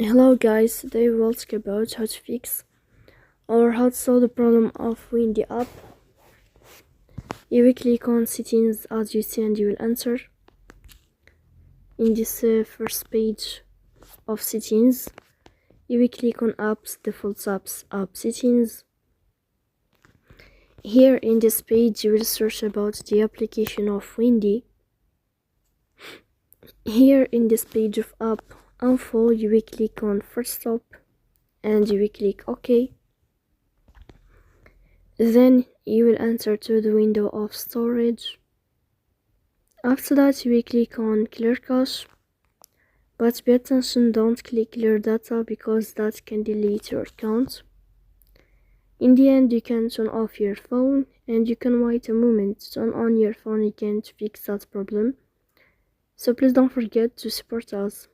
Hello guys, today we'll talk about how to fix or how to solve the problem of Windy app. You will click on settings as you see and you will enter. In this first page of settings, you will click on apps, default apps, app settings. Here in this page you will search about the application of Windy. Here in this page of app info you will click on first stop and you will click OK. Then you will enter to the window of storage. After that you will click on clear cache, but pay attention, don't click clear data because that can delete your account. In the end you can turn off your phone and you can wait a moment to turn on your phone again to fix that problem. So please don't forget to support us.